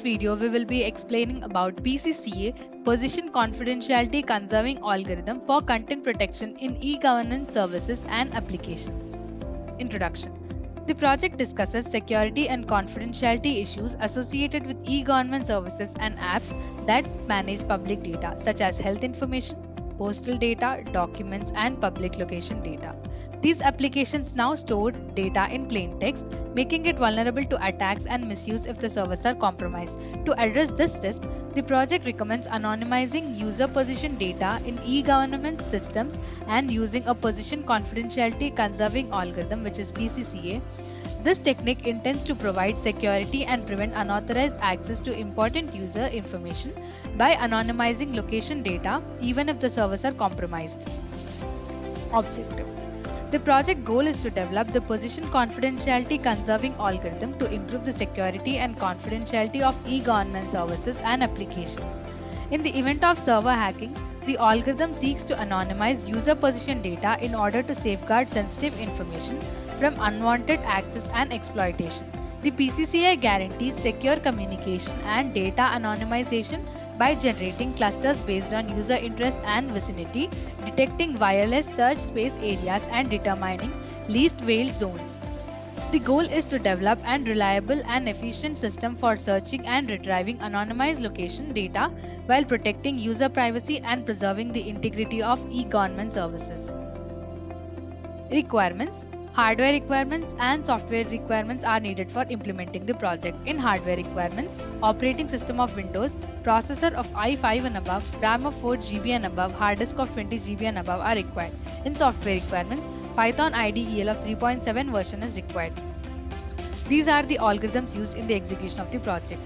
video, we will be explaining about PCCA, Position Confidentiality Conserving Algorithm for Content Protection in E-Governance Services and Applications. Introduction. The project discusses security and confidentiality issues associated with e-government services and apps that manage public data, such as health information, postal data, documents, and public location data. These applications now store data in plain text, making it vulnerable to attacks and misuse if the servers are compromised. To address this risk, the project recommends anonymizing user position data in e-government systems and using a position confidentiality conserving algorithm, which is PCCA. This technique intends to provide security and prevent unauthorized access to important user information by anonymizing location data even if the servers are compromised. Objective. The project goal is to develop the position confidentiality conserving algorithm to improve the security and confidentiality of e-government services and applications. In the event of server hacking, the algorithm seeks to anonymize user position data in order to safeguard sensitive information from unwanted access and exploitation. The PCCA guarantees secure communication and data anonymization by generating clusters based on user interest and vicinity, detecting wireless search space areas, and determining least veiled zones. The goal is to develop a reliable and efficient system for searching and retrieving anonymized location data while protecting user privacy and preserving the integrity of e-government services. Requirements. Hardware requirements and software requirements are needed for implementing the project. In hardware requirements, operating system of Windows, processor of i5 and above, RAM of 4 GB and above, hard disk of 20 GB and above are required. In software requirements, Python IDEL of 3.7 version is required. These are the algorithms used in the execution of the project.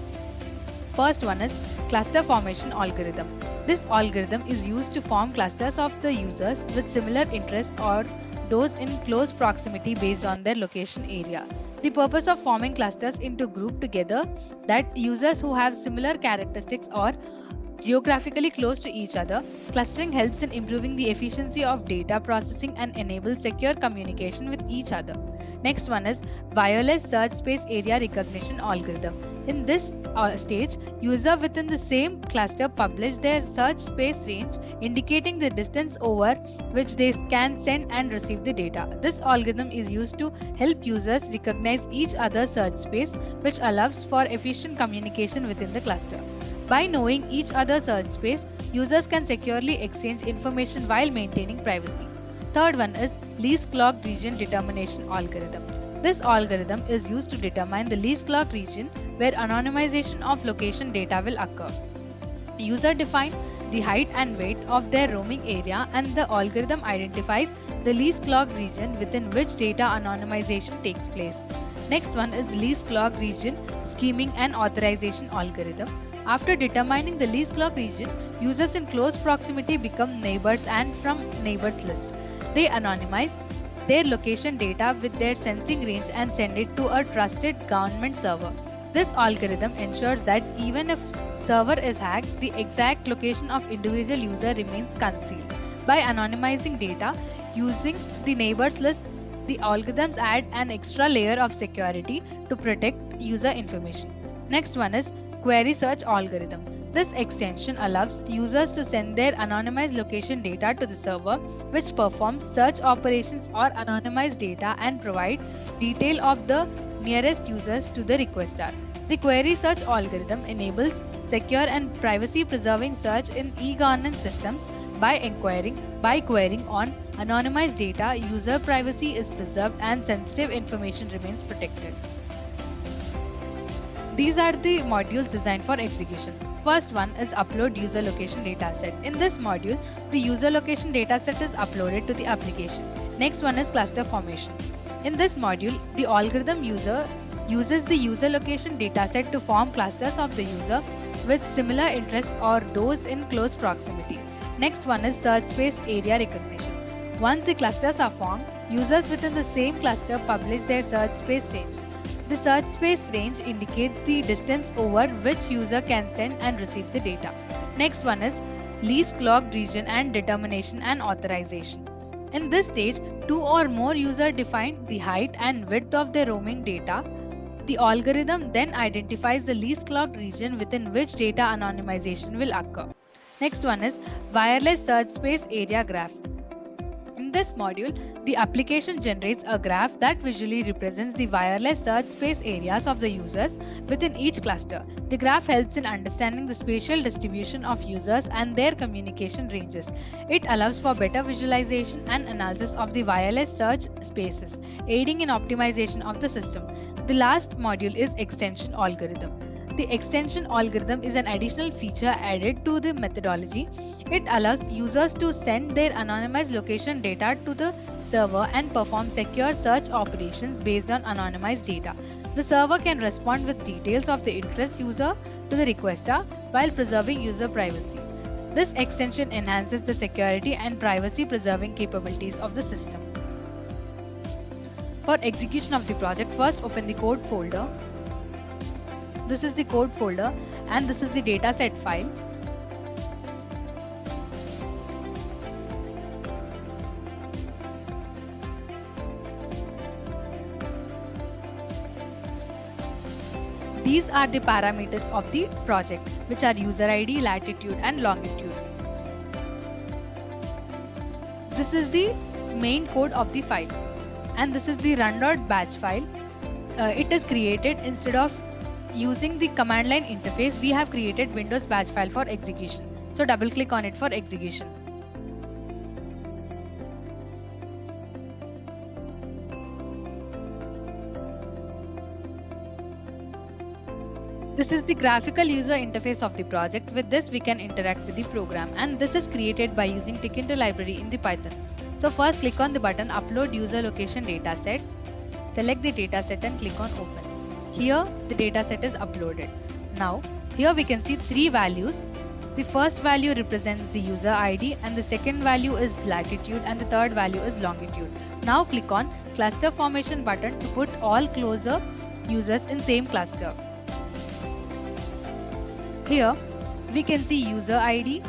First one is cluster formation algorithm. This algorithm is used to form clusters of the users with similar interests or those in close proximity based on their location area. The purpose of forming clusters into group together that users who have similar characteristics or geographically close to each other. Clustering helps in improving the efficiency of data processing and enables secure communication with each other. Next one is wireless search space area recognition algorithm. In this stage, users within the same cluster publish their search space range, indicating the distance over which they can send and receive the data. This algorithm is used to help users recognize each other's search space, which allows for efficient communication within the cluster. By knowing each other's search space, users can securely exchange information while maintaining privacy. Third one is least clogged region determination algorithm. This algorithm is used to determine the least clogged region where anonymization of location data will occur. User define the height and weight of their roaming area, and the algorithm identifies the least clogged region within which data anonymization takes place. Next one is least clogged region scheming and authorization algorithm. After determining the least clogged region, users in close proximity become neighbors, and from neighbors list, they anonymize their location data with their sensing range and send it to a trusted government server. This algorithm ensures that even if server is hacked, the exact location of individual user remains concealed. By anonymizing data using the neighbors list, the algorithms add an extra layer of security to protect user information. Next one is query search algorithm. This extension allows users to send their anonymized location data to the server, which performs search operations or anonymized data and provide detail of the nearest users to the requester. The query search algorithm enables secure and privacy-preserving search in e-governance systems. By querying on anonymized data, user privacy is preserved and sensitive information remains protected. These are the modules designed for execution. First one is upload user location dataset. In this module, the user location dataset is uploaded to the application. Next one is cluster formation. In this module, the algorithm uses the user location dataset to form clusters of the user with similar interests or those in close proximity. Next one is search space area recognition. Once the clusters are formed, users within the same cluster publish their search space range. The search space range indicates the distance over which user can send and receive the data. Next one is least clogged region and determination and authorization. In this stage, two or more users define the height and width of their roaming data The algorithm then identifies the least clogged region within which data anonymization will occur. Next one is wireless search space area graph. In this module, the application generates a graph that visually represents the wireless search space areas of the users within each cluster. The graph helps in understanding the spatial distribution of users and their communication ranges. It allows for better visualization and analysis of the wireless search spaces, aiding in optimization of the system. The last module is extension algorithm. The extension algorithm is an additional feature added to the methodology. It allows users to send their anonymized location data to the server and perform secure search operations based on anonymized data. The server can respond with details of the interest user to the requester while preserving user privacy. This extension enhances the security and privacy preserving capabilities of the system. For execution of the project, first open the code folder. This is the code folder and this is the dataset file. These are the parameters of the project, which are user ID, latitude and longitude. This is the main code of the file and this is the run.batch file. It is created instead of using the command line interface. We have created Windows batch file for execution. So double click on it for execution. This is the graphical user interface of the project. With this we can interact with the program, and this is created by using Tkinter library in the Python. So first click on the button upload user location dataset. Select the dataset and click on open. Here the dataset is uploaded. Now here we can see three values. The first value represents the user ID and the second value is latitude and the third value is longitude. Now click on cluster formation button to put all closer users in same cluster. Here we can see user ID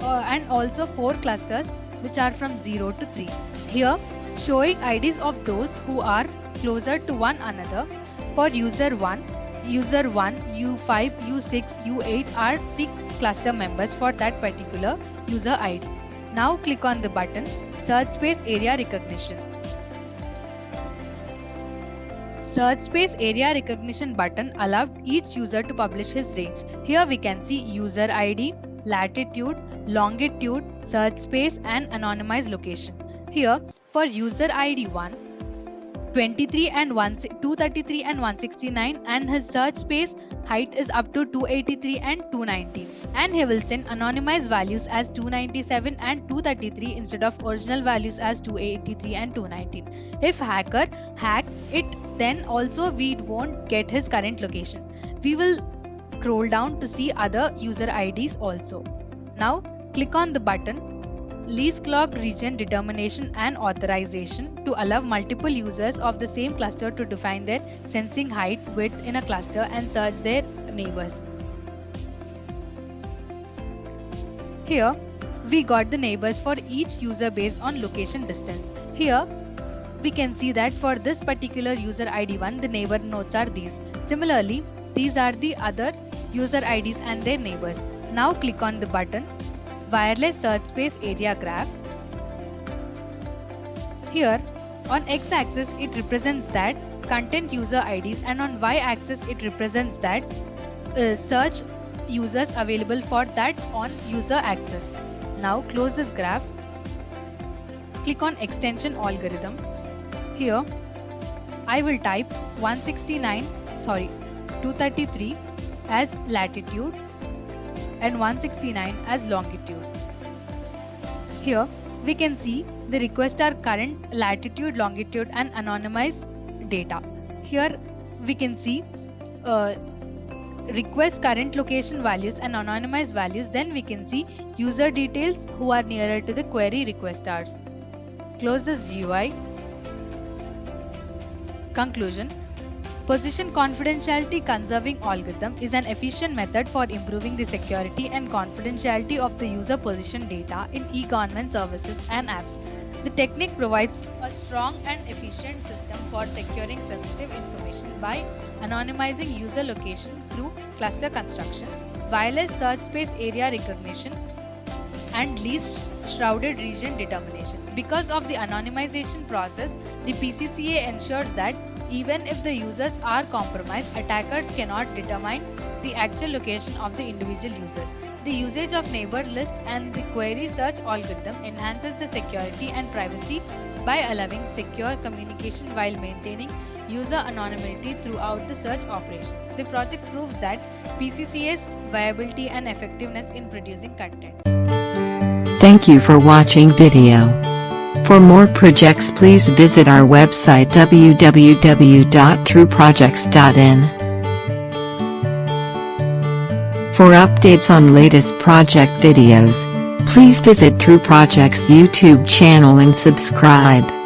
and also 4 clusters which are from 0 to 3. Here showing IDs of those who are closer to one another. For user 1, U5, U6, U8 are the cluster members for that particular user ID. Now click on the button Search Space Area Recognition. Search Space Area Recognition button allowed each user to publish his range. Here we can see user ID, latitude, longitude, search space and anonymized location. Here for user ID 1, 233 and 169 and his search space height is up to 283 and 219, and he will send anonymized values as 297 and 233 instead of original values as 283 and 219. If hacker hack it, then also we won't get his current location. We will scroll down to see other user IDs also. Now click on the button Least Clogged Region Determination and Authorization to allow multiple users of the same cluster to define their sensing height, width in a cluster and search their neighbors. Here we got the neighbors for each user based on location distance. Here we can see that for this particular user ID 1, the neighbor nodes are these. Similarly, these are the other user IDs and their neighbors. Now click on the button Wireless Search Space Area Graph. Here on x-axis it represents that content user IDs and on y-axis it represents that search users available for that on user axis. Now close this graph. Click on Extension Algorithm. Here I will type 233 as latitude and 169 as longitude. Here we can see the requester current latitude, longitude and anonymized data. Here we can see request current location values and anonymized values. Then we can see user details who are nearer to the query requesters. Close this GUI. Conclusion. Position confidentiality conserving algorithm is an efficient method for improving the security and confidentiality of the user position data in e-government services and apps. The technique provides a strong and efficient system for securing sensitive information by anonymizing user location through cluster construction, wireless search space area recognition, and least shrouded region determination. Because of the anonymization process, the PCCA ensures that even if the users are compromised, attackers cannot determine the actual location of the individual users. The usage of neighbor list and the query search algorithm enhances the security and privacy by allowing secure communication while maintaining user anonymity throughout the search operations. The project proves that PCCA's viability and effectiveness in producing content. Thank you for watching video. For more projects, please visit our website www.trueprojects.in. For updates on latest project videos, please visit True Projects YouTube channel and subscribe.